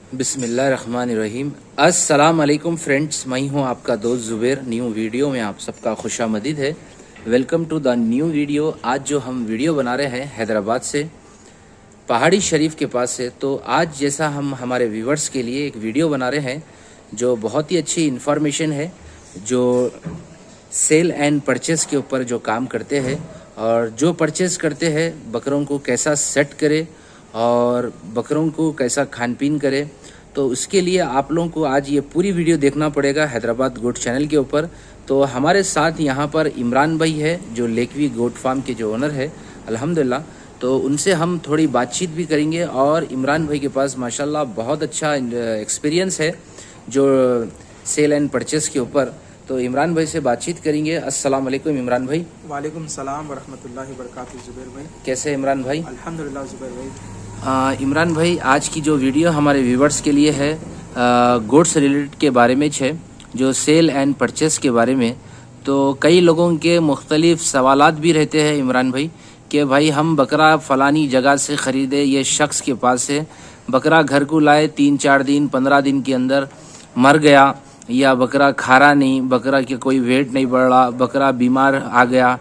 बिस्मिल्लाहिर्रहमानिर्रहीम। अस्सलाम वालेकुम फ्रेंड्स, मैं हूं आपका दोस्त ज़ुबैर। न्यू वीडियो में आप सबका खुशामदीद है। Welcome to the new video. आज जो हम वीडियो बना रहे हैं हैदराबाद से, पहाड़ी शरीफ के पास से, तो आज जैसा हम हमारे व्यूवर्स के लिए एक वीडियो बना रहे हैं जो बहुत ही अच्छी इन्फॉर्मेशन है, जो सेल एंड परचेस के ऊपर जो काम करते हैं और जो परचेस करते हैं बकरों को कैसा सेट करे और बकरों को कैसा खान पीन करे। तो उसके लिए आप लोगों को आज ये पूरी वीडियो देखना पड़ेगा हैदराबाद गोट चैनल के ऊपर। तो हमारे साथ यहाँ पर इमरान भाई है जो लेकवी गोट फार्म के जो ओनर है अल्हम्दुलिल्लाह। तो उनसे हम थोड़ी बातचीत भी करेंगे और इमरान भाई के पास माशाल्लाह बहुत अच्छा एक्सपीरियंस है जो सेल एंड परचेस के ऊपर। तो इमरान भाई से बातचीत करेंगे। अस्सलाम वालेकुम इमरान भाई। वालेकुम सलाम वरहमतुल्लाहि वबरकातुहू। जुबैर भाई कैसे इमरान भाई? अल्हम्दुलिल्लाह जुबैर भाई। इमरान भाई, आज की जो वीडियो हमारे व्यूवर्स के लिए है गोट्स रिलेटेड के बारे में है, जो सेल एंड परचेस के बारे में। तो कई लोगों के मुख्तलिफ सवालात भी रहते हैं इमरान भाई कि भाई हम बकरा फ़लानी जगह से ख़रीदे, ये शख्स के पास से बकरा घर को लाए, 3-4 दिन 15 दिन के अंदर मर गया, या बकरा खा रहा नहीं, बकरा के कोई वेट नहीं बढ़ रहा, बकरा बीमार आ गया,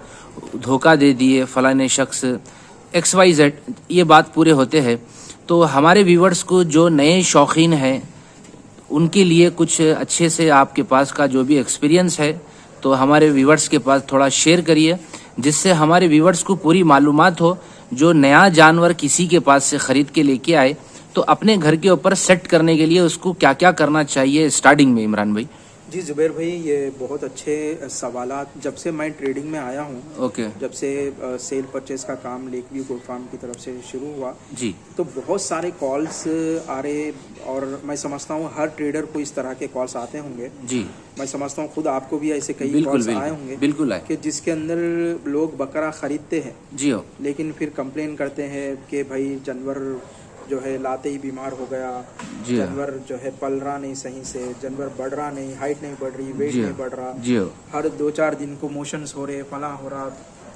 धोखा दे दिए फ़लाने शख्स XYZ, ये बात पूरे होते हैं। तो हमारे व्यूवर्स को जो नए शौकीन हैं उनके लिए कुछ अच्छे से आपके पास का जो भी एक्सपीरियंस है तो हमारे व्यूवर्स के पास थोड़ा शेयर करिए, जिससे हमारे व्यूवर्स को पूरी मालूमात हो। जो नया जानवर किसी के पास से ख़रीद के लेके आए तो अपने घर के ऊपर सेट करने के लिए उसको क्या क्या करना चाहिए स्टार्टिंग में, इमरान भाई? जी जुबैर भाई, ये बहुत अच्छे सवालात। जब से मैं ट्रेडिंग में आया हूँ, जब से सेल परचेस का काम लेकवी गोट फार्म की तरफ से शुरू हुआ जी, तो बहुत सारे कॉल्स आ रहे और मैं समझता हूँ हर ट्रेडर को इस तरह के कॉल्स आते होंगे जी। मैं समझता हूँ खुद आपको भी ऐसे कई कॉल्स आए होंगे, बिल्कुल आए, कि जिसके अंदर लोग बकरा खरीदते हैं जी हो, लेकिन फिर कंप्लेन करते हैं कि भाई जानवर जो है लाते ही बीमार हो गया, जानवर जो है पल रहा नहीं सही से, जानवर बढ़ रहा नहीं, हाइट नहीं बढ़ रही, वेट नहीं बढ़ रहा, हर 2-4 दिन को मोशंस हो रहे, फला हो रहा,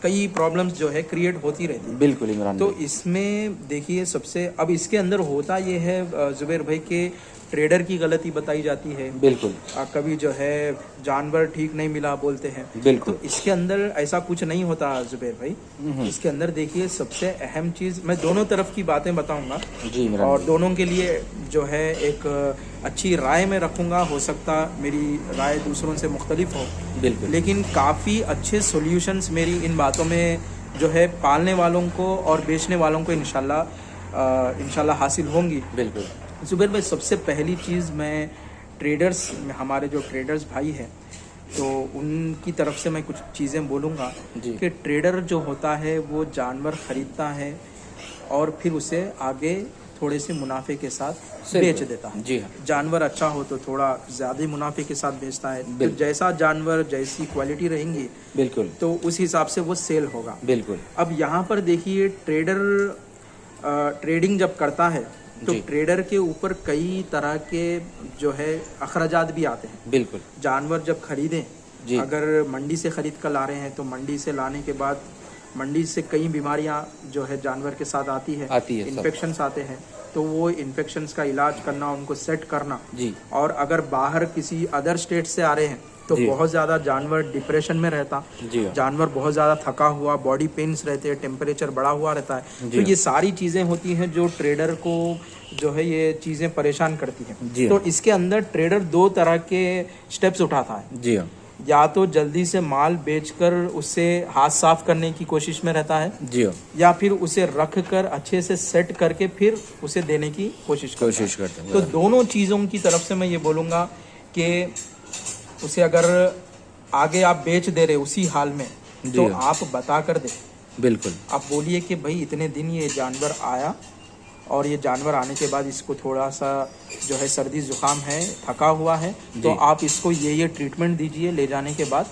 कई प्रॉब्लम्स जो है क्रिएट होती रहती है। बिल्कुल इमरान। तो इसमें देखिए सबसे अब इसके अंदर होता ये है जुबैर भाई के ट्रेडर की गलती बताई जाती है, बिल्कुल। कभी जो है जानवर ठीक नहीं मिला बोलते हैं, बिल्कुल। तो इसके अंदर ऐसा कुछ नहीं होता जुबैर भाई। इसके अंदर देखिए सबसे अहम चीज, मैं दोनों तरफ की बातें बताऊंगा जी, और दोनों के लिए जो है एक अच्छी राय में रखूंगा। हो सकता मेरी राय दूसरों से मुख्तलिफ हो, बिल्कुल, लेकिन काफ़ी अच्छे सोल्यूशंस मेरी इन बातों में जो है पालने वालों को और बेचने वालों को इंशाल्लाह हासिल होंगी, बिल्कुल। जुबैर भाई, सबसे पहली चीज़ मैं ट्रेडर्स, हमारे जो ट्रेडर्स भाई हैं तो उनकी तरफ से मैं कुछ चीज़ें बोलूँगा कि ट्रेडर जो होता है वो जानवर ख़रीदता है और फिर उसे आगे थोड़े से मुनाफे के साथ बेच देता है जी। जानवर अच्छा हो तो थोड़ा ज़्यादा मुनाफे के साथ बेचता है, तो जैसा जानवर जैसी क्वालिटी रहेंगी, बिल्कुल, तो उस हिसाब से वो सेल होगा, बिल्कुल। अब यहाँ पर देखिए ट्रेडर ट्रेडिंग जब करता है तो ट्रेडर के ऊपर कई तरह के जो है अखराजात भी आते हैं, बिल्कुल। जानवर जब खरीदें, अगर मंडी से खरीद कर ला रहे हैं तो मंडी से लाने के बाद मंडी से कई बीमारियां जो है जानवर के साथ आती है इन्फेक्शंस आते हैं, तो वो इन्फेक्शंस का इलाज करना, उनको सेट करना जी। और अगर बाहर किसी अदर स्टेट से आ रहे हैं तो बहुत ज़्यादा जानवर डिप्रेशन में रहता, जानवर बहुत ज़्यादा थका हुआ, बॉडी पेन्स रहते हैं, टेम्परेचर बढ़ा हुआ रहता है। तो ये सारी चीज़ें होती हैं जो ट्रेडर को जो है ये चीज़ें परेशान करती हैं। तो इसके अंदर ट्रेडर 2 तरह के स्टेप्स उठाता है जी। या तो जल्दी से माल बेचकर उससे हाथ साफ करने की कोशिश में रहता है जी, या फिर उसे रख कर अच्छे से सेट करके फिर उसे देने की कोशिश करता है। तो दोनों चीज़ों की तरफ से मैं ये बोलूँगा कि उसे अगर आगे आप बेच दे रहे उसी हाल में तो आप बता कर दे, बिल्कुल। आप बोलिए कि भाई इतने दिन ये जानवर आया और ये जानवर आने के बाद इसको थोड़ा सा जो है सर्दी जुकाम है, थका हुआ है, तो आप इसको ये ट्रीटमेंट दीजिए ले जाने के बाद,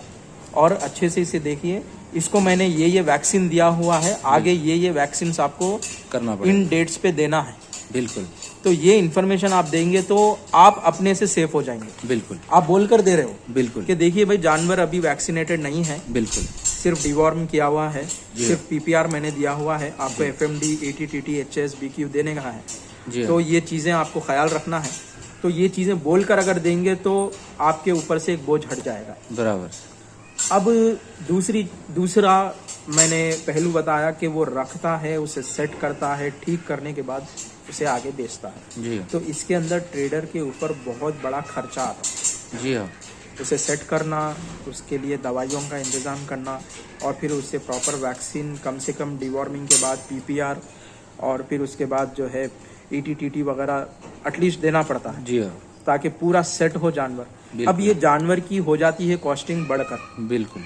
और अच्छे से इसे देखिए, इसको मैंने ये वैक्सीन दिया हुआ है, आगे ये वैक्सीन आपको करना पड़ेगा, इन डेट्स पे देना है, बिल्कुल। तो ये इन्फॉर्मेशन आप देंगे तो आप अपने से सेफ हो जाएंगे, बिल्कुल। आप बोल कर दे रहे हो, बिल्कुल, कि देखिए भाई जानवर अभी वैक्सीनेटेड नहीं है, बिल्कुल, सिर्फ डिवॉर्म किया हुआ है, सिर्फ PPR मैंने दिया हुआ है, आपको FMD, ATTT, HS, BQ देने का है, तो ये चीज़ें आपको ख्याल रखना है। तो ये चीज़ें बोलकर अगर देंगे तो आपके ऊपर से एक बोझ हट जाएगा। बराबर। अब दूसरा मैंने पहलू बताया कि वो रखता है, उसे सेट करता है, ठीक करने के बाद उसे आगे बेचता है जी। तो इसके अंदर ट्रेडर के ऊपर बहुत बड़ा खर्चा आता है जी हाँ। उसे सेट करना, उसके लिए दवाइयों का इंतज़ाम करना और फिर उससे प्रॉपर वैक्सीन, कम से कम डिवॉर्मिंग के बाद PPR और फिर उसके बाद जो है ETTT वगैरह एटलीस्ट देना पड़ता है जी हाँ, ताकि पूरा सेट हो जानवर। अब ये जानवर की हो जाती है कॉस्टिंग बढ़कर। बिल्कुल।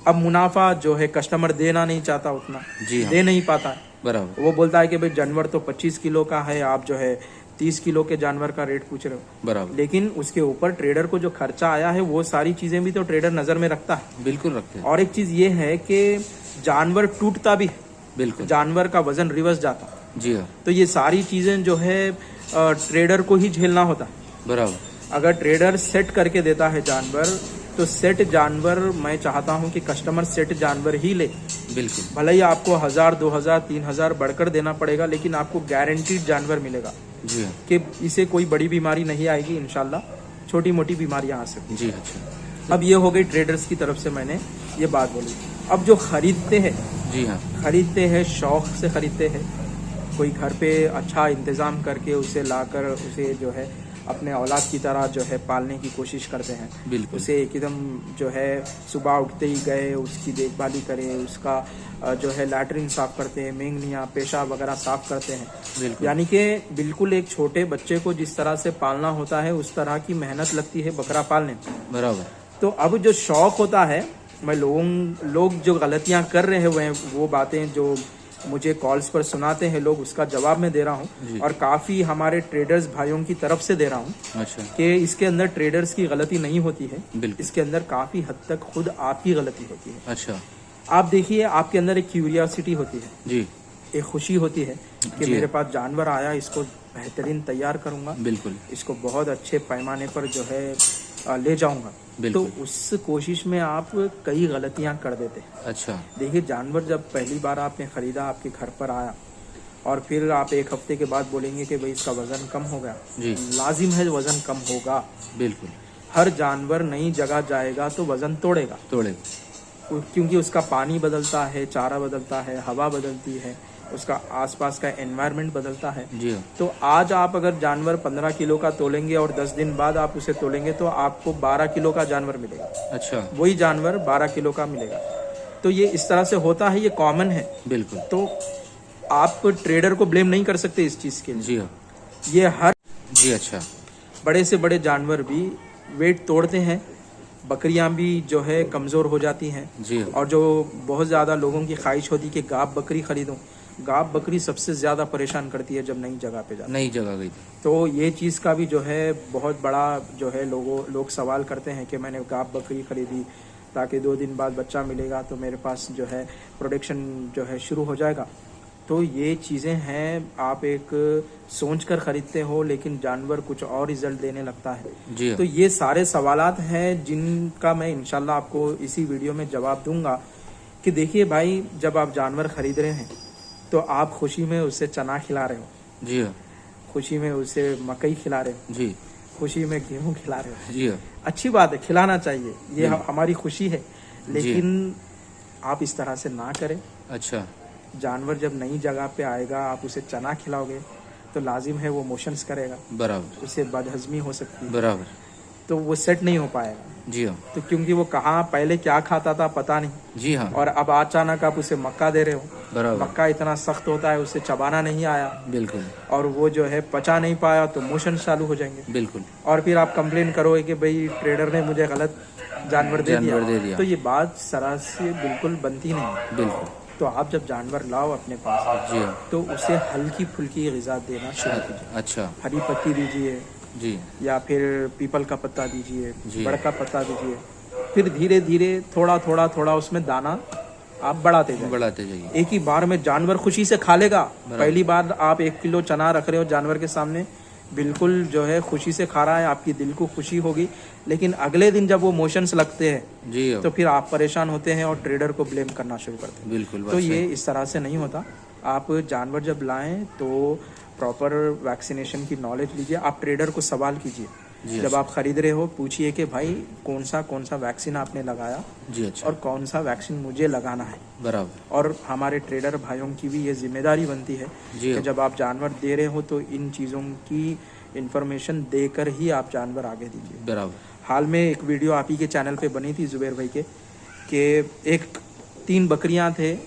अब मुनाफा जो है कस्टमर देना नहीं चाहता उतना, जी हाँ, दे नहीं पाता है। बराबर। वो बोलता है कि भाई जानवर तो 25 किलो का है, आप जो है 30 किलो के जानवर का रेट पूछ रहे हो। बराबर। लेकिन उसके ऊपर ट्रेडर को जो खर्चा आया है वो सारी चीजें भी तो ट्रेडर नजर में रखता है। बिल्कुल रखते हैं। और एक चीज ये है कि जानवर टूटता भी है, बिल्कुल, जानवर का वजन रिवर्स जाता है। जी हाँ, तो ये सारी चीजें जो है ट्रेडर को ही झेलना होता है। बराबर। अगर ट्रेडर सेट करके देता है जानवर तो सेट जानवर मैं चाहता हूं कि कस्टमर सेट जानवर ही ले। बिल्कुल, भले ही आपको 1000, 2000, 3000 बढ़कर देना पड़ेगा लेकिन आपको गारंटीड जानवर मिलेगा जी हाँ, कि इसे कोई बड़ी बीमारी नहीं आएगी, इंशाल्लाह छोटी मोटी बीमारियां आ सकती। जी अच्छा। अब ये हो गई ट्रेडर्स की तरफ से मैंने ये बात बोली। अब जो खरीदते हैं, जी हाँ, खरीदते हैं शौक से खरीदते हैं, कोई घर पे अच्छा इंतज़ाम करके उसे लाकर उसे जो है अपने औलाद की तरह जो है पालने की कोशिश करते हैं। बिल्कुल, उसे एकदम जो है सुबह उठते ही गए उसकी देखभाली करें, उसका जो है लैट्रिन साफ करते हैं, मेंगनियाँ, पेशाब वगैरह साफ करते हैं। बिल्कुल, यानी कि बिल्कुल एक छोटे बच्चे को जिस तरह से पालना होता है उस तरह की मेहनत लगती है बकरा पालने में। बराबर। तो अब जो शौक होता है, मैं लोग जो गलतियां कर रहे हुए हैं वो बातें जो मुझे कॉल्स पर सुनाते हैं लोग, उसका जवाब मैं दे रहा हूँ और काफ़ी हमारे ट्रेडर्स भाइयों की तरफ से दे रहा हूँ। अच्छा, कि इसके अंदर ट्रेडर्स की गलती नहीं होती है, बिल्कुल, इसके अंदर काफ़ी हद तक खुद आपकी गलती होती है। अच्छा, आप देखिए, आपके अंदर एक क्यूरियोसिटी होती है, जी, एक खुशी होती है कि जी, मेरे पास जानवर आया, इसको बेहतरीन तैयार करूंगा, बिल्कुल, इसको बहुत अच्छे पैमाने पर जो है ले जाऊंगा। तो बिल्कुल, उस कोशिश में आप कई गलतियां कर देते हैं। अच्छा, देखिए, जानवर जब पहली बार आपने खरीदा, आपके घर पर आया और फिर आप एक हफ्ते के बाद बोलेंगे कि भाई इसका वजन कम हो गया, जी, लाजिम है वजन कम होगा। बिल्कुल, हर जानवर नई जगह जाएगा तो वजन तोड़ेगा, क्योंकि उसका पानी बदलता है, चारा बदलता है, हवा बदलती है, उसका आसपास का एनवायरनमेंट बदलता है। जी हाँ, तो आज आप अगर जानवर 15 किलो का तोलेंगे और 10 दिन बाद आप उसे तोलेंगे तो आपको 12 किलो का जानवर मिलेगा। अच्छा, वही जानवर 12 किलो का मिलेगा। तो ये इस तरह से होता है, ये कॉमन है। बिल्कुल, तो आप ट्रेडर को ब्लेम नहीं कर सकते इस चीज़ के लिए। जी हाँ, ये हर जी अच्छा, बड़े से बड़े जानवर भी वेट तोड़ते हैं, बकरियां भी जो है कमज़ोर हो जाती हैं। जी हाँ, और जो बहुत ज़्यादा लोगों की ख्वाहिश होती है कि गाब बकरी खरीदूं, गाब बकरी सबसे ज़्यादा परेशान करती है जब नई जगह पे जाते हैं। नई जगह गई थी, तो ये चीज़ का भी जो है बहुत बड़ा जो है लोग सवाल करते हैं कि मैंने गाब बकरी खरीदी ताकि 2 दिन बाद बच्चा मिलेगा तो मेरे पास जो है प्रोडक्शन जो है शुरू हो जाएगा। तो ये चीज़ें हैं, आप एक सोच कर ख़रीदते हो लेकिन जानवर कुछ और रिजल्ट देने लगता है। जी हाँ, तो ये सारे सवालात हैं जिनका मैं इंशाल्लाह आपको इसी वीडियो में जवाब दूंगा। कि देखिए भाई, जब आप जानवर ख़रीद रहे हैं तो आप खुशी में उसे चना खिला रहे हो, जी हाँ, खुशी में उसे मकई खिला रहे हो, जी, खुशी में गेहूं खिला रहे हो। जी हाँ, अच्छी बात है, खिलाना चाहिए, ये हमारी खुशी है। लेकिन आप इस तरह से ना करें। अच्छा, जानवर जब नई जगह पे आएगा, आप उसे चना खिलाओगे तो लाजिम है वो मोशंस करेगा, बराबर, उसे बदहजमी हो सकती है, बराबर, तो वो सेट नहीं हो पाएगा। जी हाँ, तो क्योंकि वो कहाँ पहले क्या खाता था पता नहीं, जी हाँ, और अब अचानक आप उसे मक्का दे रहे हो। बराबर, मक्का इतना सख्त होता है, उसे चबाना नहीं आया बिल्कुल, और वो जो है पचा नहीं पाया तो मोशन चालू हो जाएंगे। बिल्कुल, और फिर आप कंप्लेन करोगे कि भाई ट्रेडर ने मुझे गलत जानवर दे दिया। तो ये बात सरासर बिल्कुल बनती नहीं है। बिल्कुल, तो आप जब जानवर लाओ अपने पास, जी हाँ, तो उसे हल्की फुल्की ग़िज़ा देना शुरू कीजिए। अच्छा, हरी पत्ती दीजिए जी, या फिर पीपल का पत्ता दीजिए, जी, बड़ का पत्ता दीजिए। फिर धीरे धीरे थोड़ा उसमें दाना आप बढ़ाते जाइए। एक ही बार में जानवर खुशी से खा लेगा। पहली बार आप 1 किलो चना रख रहे हो जानवर के सामने, बिल्कुल जो है खुशी से खा रहा है, आपकी दिल को खुशी होगी। लेकिन अगले दिन जब वो मोशंस लगते हैं जी, तो फिर आप परेशान होते हैं और ट्रेडर को ब्लेम करना शुरू करते हैं। बिल्कुल, तो ये इस तरह से नहीं होता। आप जानवर जब लाएं तो प्रॉपर वैक्सीनेशन की नॉलेज लीजिए। आप ट्रेडर को सवाल कीजिए जी जब आप खरीद रहे हो, पूछिए कि भाई कौन सा वैक्सीन आपने लगाया जी अच्छा, और कौन सा वैक्सीन मुझे लगाना है। बराबर। और हमारे ट्रेडर भाइयों की भी ये जिम्मेदारी बनती है जी कि जब आप जानवर दे रहे हो तो इन चीज़ों की इंफॉर्मेशन देकर ही आप जानवर आगे दीजिए। बराबर। हाल में एक वीडियो आप ही के चैनल पे बनी थी जुबैर भाई के, कि एक 3 बकरियां थे,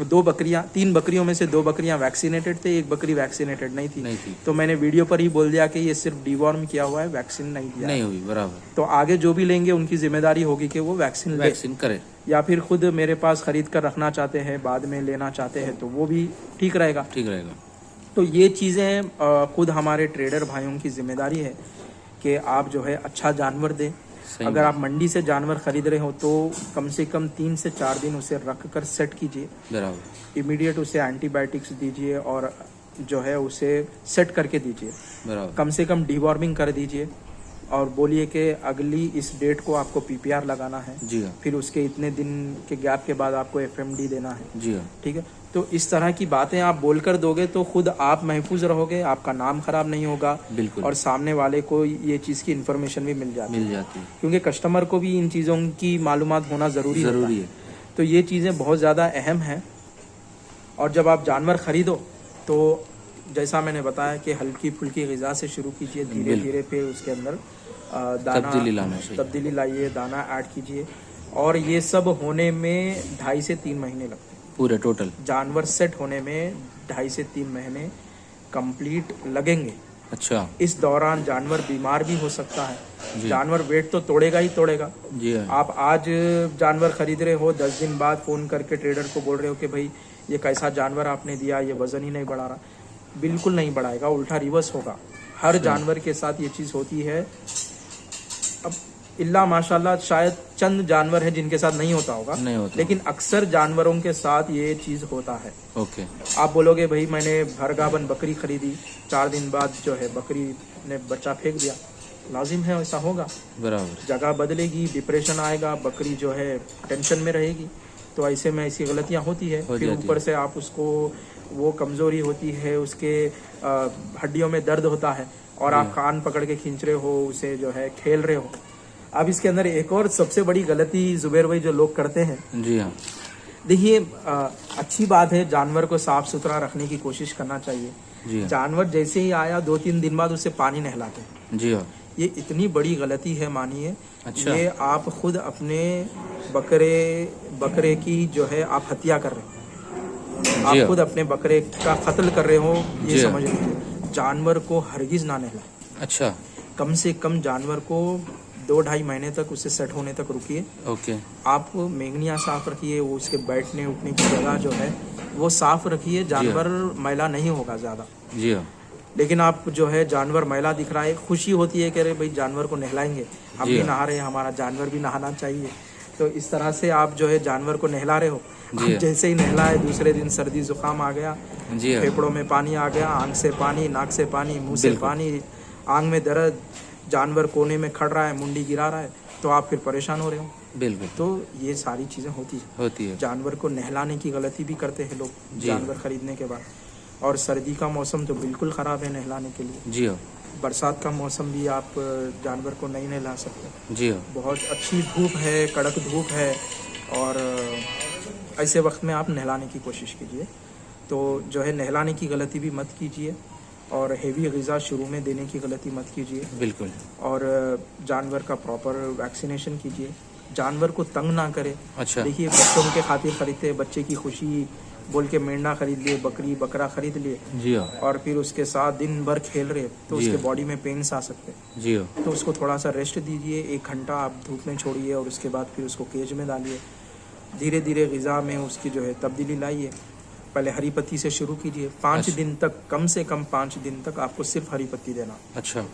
2 बकरियां, 3 बकरियों में से 2 बकरियां वैक्सीनेटेड थे, एक बकरी वैक्सीनेटेड नहीं थी। तो मैंने वीडियो पर ही बोल दिया कि ये सिर्फ डिवॉर्म किया हुआ है, वैक्सीन नहीं दिया नहीं हुई। बराबर। तो आगे जो भी लेंगे उनकी जिम्मेदारी होगी कि वो वैक्सीन करे, या फिर खुद मेरे पास खरीद कर रखना चाहते हैं, बाद में लेना चाहते हैं तो वो भी ठीक रहेगा। तो ये चीज़ें खुद हमारे ट्रेडर भाइयों की जिम्मेदारी है कि आप जो है अच्छा जानवर दें। अगर आप मंडी से जानवर खरीद रहे हो तो कम से कम 3 से 4 दिन उसे रख कर सेट कीजिए। बराबर। इमीडिएट उसे एंटीबायोटिक्स दीजिए और जो है उसे सेट करके दीजिए। बराबर। कम से कम डिवॉर्मिंग कर दीजिए और बोलिए कि अगली इस डेट को आपको पीपीआर लगाना है। जी हाँ। फिर उसके इतने दिन के गैप के बाद आपको एफएमडी देना है। जी हाँ। ठीक है, तो इस तरह की बातें आप बोलकर दोगे तो खुद आप महफूज रहोगे, आपका नाम खराब नहीं होगा। बिल्कुल। और सामने वाले को ये चीज़ की इन्फॉर्मेशन भी मिल जाती है, क्योंकि कस्टमर को भी इन चीज़ों की मालूमात होना ज़रूरी है। तो ये चीज़ें बहुत ज़्यादा अहम हैं। और जब आप जानवर खरीदो तो जैसा मैंने बताया कि हल्की फुल्की ग़िज़ा से शुरू कीजिए, धीरे धीरे फिर उसके अंदर दाना तब्दीली लाइए, दाना ऐड कीजिए। और ये सब होने में 2.5 से 3 महीने लगते हैं। पूरे टोटल जानवर सेट होने में 2.5 से 3 महीने कंप्लीट लगेंगे। अच्छा। इस दौरान जानवर बीमार भी हो सकता है। जानवर वेट तो तोड़ेगा ही तोड़ेगा। जी हाँ। आप आज जानवर खरीद रहे हो, 10 दिन बाद फ़ोन करके ट्रेडर को बोल रहे हो कि भाई ये कैसा जानवर आपने दिया, ये वज़न ही नहीं बढ़ा रहा। बिल्कुल नहीं बढ़ाएगा, उल्टा रिवर्स होगा। हर जानवर के साथ ये चीज़ होती है। अब इल्ला माशाल्लाह शायद चंद जानवर है जिनके साथ नहीं होता, लेकिन अक्सर जानवरों के साथ ये चीज़ होता है। ओके। आप बोलोगे भाई मैंने भरगाबन बकरी खरीदी, 4 दिन बाद जो है बकरी ने बच्चा फेंक दिया, लाजिम है ऐसा होगा। बराबर। जगह बदलेगी, डिप्रेशन आएगा, बकरी जो है टेंशन में रहेगी। तो ऐसे में ऐसी गलतियां होती है। फिर ऊपर से आप उसको, वो कमज़ोरी होती है, उसके हड्डियों में दर्द होता है और आप कान पकड़ के खींच रहे हो, उसे जो है खेल रहे हो। अब इसके अंदर एक और सबसे बड़ी गलती जुबैर भाई जो लोग करते हैं। जी हाँ। देखिए, अच्छी बात है, जानवर को साफ सुथरा रखने की कोशिश करना चाहिए। जी हाँ। जानवर जैसे ही आया 2-3 दिन बाद उसे पानी नहलाते हैं। जी हाँ। ये इतनी बड़ी गलती है, मानिए। अच्छा। ये आप खुद अपने बकरे की जो है आप हत्या कर रहे हो। आप खुद अपने बकरे का कत्ल कर रहे हो, ये समझ लीजिए। जानवर को हरगिज ना नहलाएं। अच्छा। कम से कम जानवर को 2-2.5 महीने तक उसे सेट होने तक रुकिए। ओके। आप मेंगनियाँ साफ रखिए, वो उसके बैठने उठने की जगह जो है वो साफ रखिए। जानवर मैला नहीं होगा ज़्यादा। जी हाँ। लेकिन आप जो है जानवर मैला दिख रहा है, खुशी होती है कि अरे भाई जानवर को नहलाएंगे, हम भी नहा रहे हैं, हमारा जानवर भी नहाना चाहिए। तो इस तरह से आप जो है जानवर को नहला रहे हो। जैसे ही नहलाए दूसरे दिन सर्दी जुकाम आ गया, फेफड़ों में पानी आ गया, आंख से पानी, नाक से पानी, मुंह से पानी, आंख में दर्द, जानवर कोने में खड़ रहा है, मुंडी गिरा रहा है, तो आप फिर परेशान हो रहे हो। बिल्कुल। तो ये सारी चीज़ें होती है। जानवर को नहलाने की गलती भी करते हैं लोग जानवर खरीदने के बाद। और सर्दी का मौसम तो बिल्कुल ख़राब है नहलाने के लिए। जी हाँ। बरसात का मौसम भी आप जानवर को नहीं नहला सकते। जी हाँ। बहुत अच्छी धूप है, कड़क धूप है, और ऐसे वक्त में आप नहलाने की कोशिश कीजिए। तो जो है नहलाने की गलती भी मत कीजिए, और हेवी ग़िज़ा शुरू में देने की गलती मत कीजिए। बिल्कुल। और जानवर का प्रॉपर वैक्सीनेशन कीजिए, जानवर को तंग ना करें। अच्छा। देखिए, बच्चों के खातिर खरीदते हैं, बच्चे की खुशी बोल के मेंढा खरीद लिए, बकरी बकरा खरीद लिए। जी हाँ। और फिर उसके साथ दिन भर खेल रहे, तो उसके बॉडी में पेन्स आ सकते हैं। जी हाँ। तो उसको थोड़ा सा रेस्ट दीजिए, 1 घंटा आप धूप में छोड़िए, और उसके बाद फिर उसको केज में डालिए। धीरे धीरे ग़िज़ा में उसकी जो है तब्दीली लाइए। पहले हरी पत्ती से शुरू कीजिए। 5 दिन तक, कम से कम 5 दिन तक आपको सिर्फ हरी पत्ती देना। अच्छा।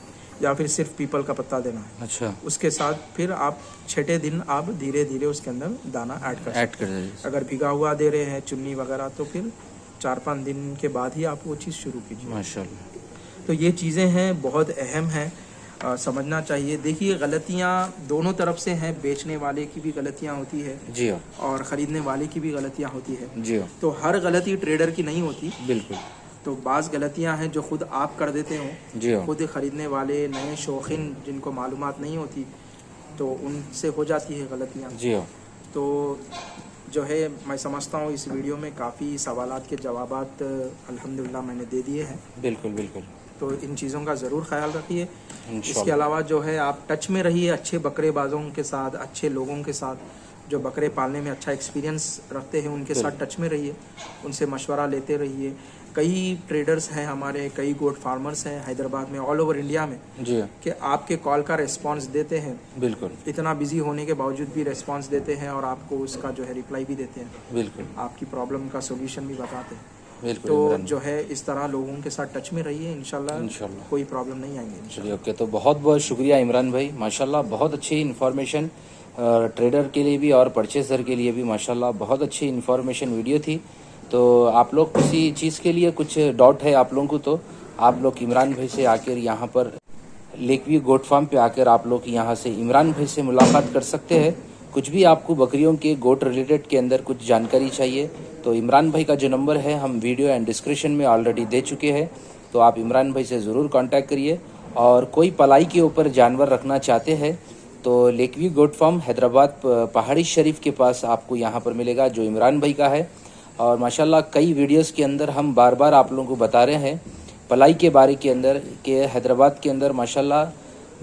या फिर सिर्फ पीपल का पत्ता देना है। अच्छा। उसके साथ फिर आप 6ठे दिन आप धीरे धीरे उसके अंदर दाना ऐड कर दीजिए। अगर भिगा हुआ दे रहे हैं, चुन्नी वगैरह, तो फिर 4-5 दिन के बाद ही आप वो चीज़ शुरू कीजिए। माशाल्लाह। तो ये चीज़ें हैं, बहुत अहम हैं, समझना चाहिए। देखिए, गलतियाँ दोनों तरफ से हैं, बेचने वाले की भी गलतियाँ होती है। जी हाँ। और ख़रीदने वाले की भी गलतियाँ होती है। जी हाँ। तो हर गलती ट्रेडर की नहीं होती। बिल्कुल। तो बाज़ गलतियां हैं जो खुद आप कर देते हो, जी हाँ, खुद खरीदने वाले नए शौकीन जिनको मालूमात नहीं होती तो उनसे हो जाती है गलतियां। जी हाँ, तो जो है मैं समझता हूँ इस वीडियो में काफ़ी सवालात के जवाबात अल्हम्दुलिल्लाह मैंने दे दिए हैं। बिल्कुल बिल्कुल। तो इन चीज़ों का ज़रूर ख्याल रखिए। इंशाल्लाह। इसके अलावा जो है आप टच में रहिए अच्छे बकरेबाजों के साथ, अच्छे लोगों के साथ जो बकरे पालने में अच्छा एक्सपीरियंस रखते हैं, उनके साथ टच में रहिए, उनसे मशवरा लेते रहिए। कई ट्रेडर्स हैं हमारे, कई गोट फार्मर्स हैं हैदराबाद में, ऑल ओवर इंडिया में, जी कि आपके कॉल का रिस्पांस देते हैं, बिल्कुल इतना बिजी होने के बावजूद भी रिस्पांस देते हैं और आपको उसका जो है रिप्लाई भी देते हैं, बिल्कुल आपकी प्रॉब्लम का सोल्यूशन भी बताते हैं। बिल्कुल। तो इमरान जो है इस तरह लोगों के साथ टच में रहिए, इंशाल्लाह कोई प्रॉब्लम नहीं आएंगे इंशाल्लाह। चलिए, ओके। तो बहुत बहुत शुक्रिया इमरान भाई, माशाल्लाह बहुत अच्छी इन्फॉर्मेशन ट्रेडर के लिए भी और परचेसर के लिए भी, माशाल्लाह बहुत अच्छी इन्फॉर्मेशन वीडियो थी। तो आप लोग किसी चीज़ के लिए कुछ डाउट है आप लोगों को, तो आप लोग इमरान भाई से आकर यहाँ पर लेक व्यू गोट फार्म पे आकर आप लोग यहाँ से इमरान भाई से मुलाकात कर सकते हैं। कुछ भी आपको बकरियों के गोट रिलेटेड के अंदर कुछ जानकारी चाहिए तो इमरान भाई का जो नंबर है हम वीडियो एंड डिस्क्रिप्शन में ऑलरेडी दे चुके हैं, तो आप इमरान भाई से ज़रूर कांटेक्ट करिए। और कोई पलाई के ऊपर जानवर रखना चाहते हैं तो lake view goat farm Hyderabad Pahadi Shareef के पास आपको यहाँ पर मिलेगा, जो इमरान भाई का है। और माशाल्लाह कई वीडियोस के अंदर हम बार बार आप लोगों को बता रहे हैं पलाई के बारे के अंदर कि हैदराबाद के अंदर माशाल्लाह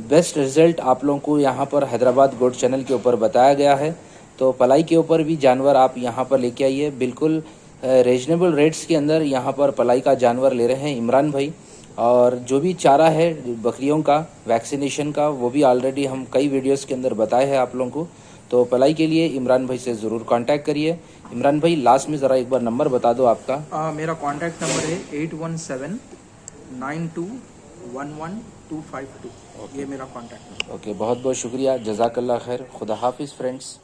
बेस्ट रिजल्ट आप लोगों को यहाँ पर हैदराबाद गोट चैनल के ऊपर बताया गया है। तो पलाई के ऊपर भी जानवर आप यहाँ पर लेके आइए, बिल्कुल रीजनेबल रेट्स के अंदर यहाँ पर पलाई का जानवर ले रहे हैं इमरान भाई। और जो भी चारा है बकरियों का वैक्सीनेशन का, वो भी ऑलरेडी हम कई वीडियोस के अंदर बताए हैं आप लोगों को। तो पलाई के लिए इमरान भाई से ज़रूर कांटेक्ट करिए। इमरान भाई लास्ट में ज़रा एक बार नंबर बता दो आपका। मेरा कॉन्टैक्ट नंबर है 8179211252। ये मेरा कॉन्टैक्ट नंबर। ओके, बहुत बहुत शुक्रिया, जज़ाकल्लाह खैर, खुदा हाफिज़ फ्रेंड्स।